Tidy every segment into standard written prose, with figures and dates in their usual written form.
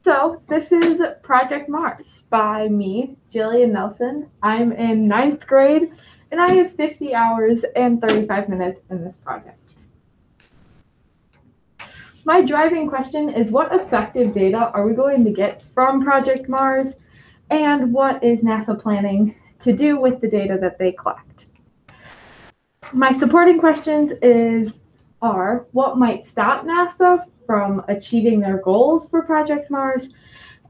So this is Project Mars by me, Jillian Nelson. I'm in 9th grade and I have 50 hours and 35 minutes in this project. My driving question is, what effective data are we going to get from Project Mars, and what is NASA planning to do with the data that they collect? My supporting questions are what might stop NASA from achieving their goals for Project Mars,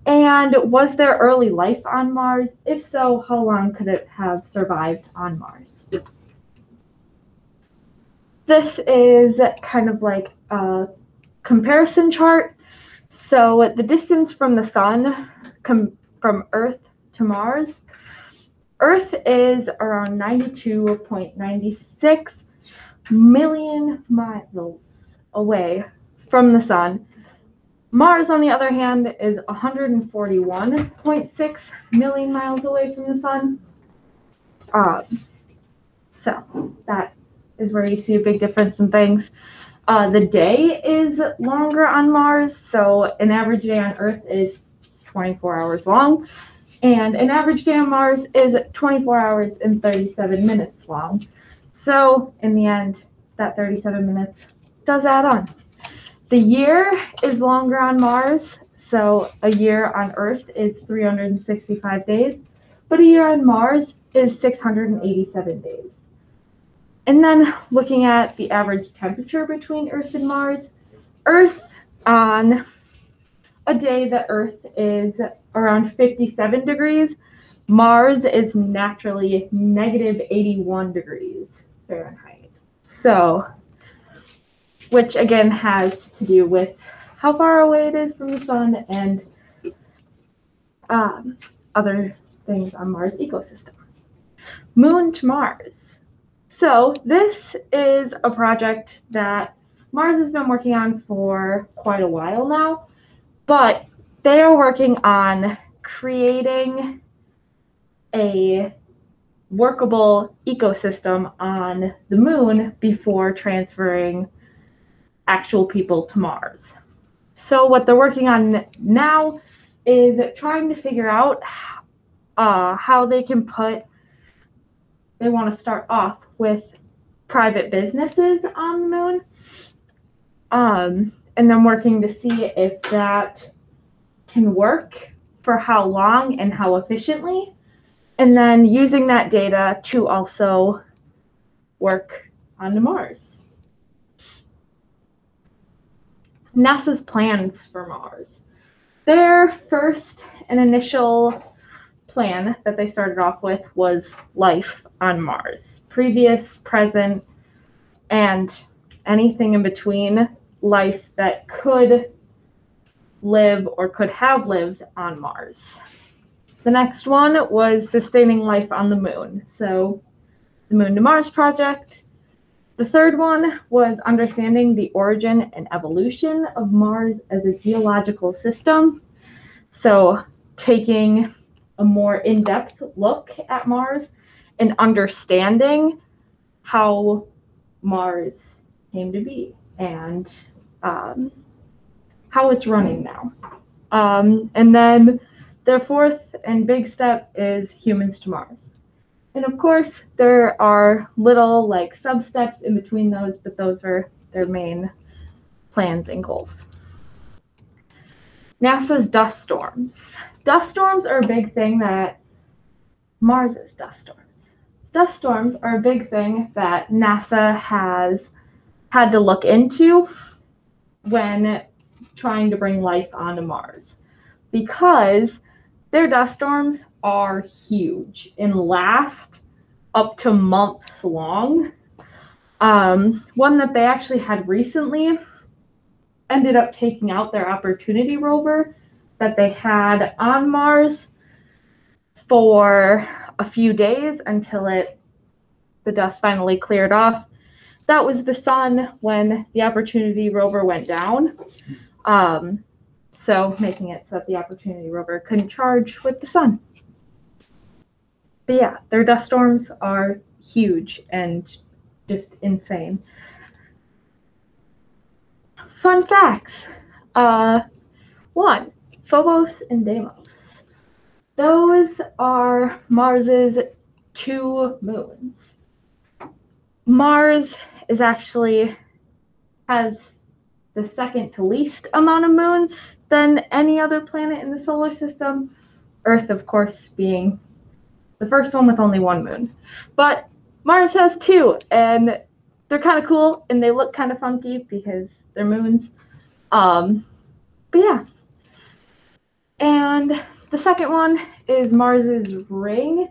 and was there early life on Mars? If so, how long could it have survived on Mars? This is kind of like a comparison chart. So the distance from the sun from Earth to Mars, Earth is around 92.96 million miles away from the sun. Mars, on the other hand, is 141.6 million miles away from the sun. So that is where you see a big difference in things. The day is longer on Mars, so an average day on Earth is 24 hours long, and an average day on Mars is 24 hours and 37 minutes long. So in the end, that 37 minutes does add on. The year is longer on Mars, so a year on Earth is 365 days, but a year on Mars is 687 days. And then looking at the average temperature between Earth and Mars, Earth on a day that Earth is around 57 degrees, Mars is naturally negative 81 degrees Fahrenheit. So, which again has to do with how far away it is from the sun and other things on Mars' ecosystem. Moon to Mars. So this is a project that Mars has been working on for quite a while now, but they are working on creating a workable ecosystem on the moon before transferring actual people to Mars. So what they're working on now is trying to figure out how they can they want to start off with private businesses on the moon, and then working to see if that can work, for how long and how efficiently, and then using that data to also work on Mars. NASA's plans for Mars. Their first and initial plan that they started off with was life on Mars. Previous, present, and anything in between, life that could live or could have lived on Mars. The next one was sustaining life on the moon, so the Moon to Mars project. The third one was understanding the origin and evolution of Mars as a geological system, so taking a more in-depth look at Mars and understanding how Mars came to be and how it's running now. And then their fourth and big step is humans to Mars. And of course, there are little sub-steps in between those, but those are their main plans and goals. NASA's dust storms. Dust storms are a big thing that Mars's dust storms. Dust storms are a big thing that NASA has had to look into when trying to bring life onto Mars, because their dust storms are huge and last up to months long. One that they actually had recently ended up taking out their Opportunity rover that they had on Mars for a few days until the dust finally cleared off. That was the sun when the Opportunity rover went down. So making it so that the Opportunity rover couldn't charge with the sun. But yeah, their dust storms are huge and just insane. Fun facts. 1. Phobos and Deimos. Those are Mars's two moons. Mars is actually has the second to least amount of moons than any other planet in the solar system. Earth, of course, being the first one with only one moon. But Mars has two, and they're kind of cool, and they look kind of funky because they're moons. But yeah. And the second one is Mars's ring.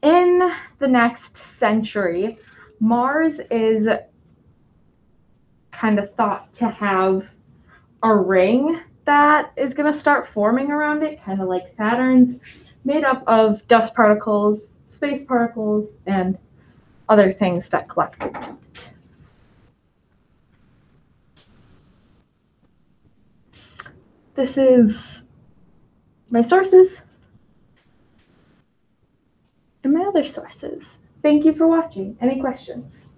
In the next century, Mars is kind of thought to have a ring that is going to start forming around it, kind of like Saturn's, made up of dust particles, space particles, and other things that collect. This is my sources and my other sources. Thank you for watching. Any questions?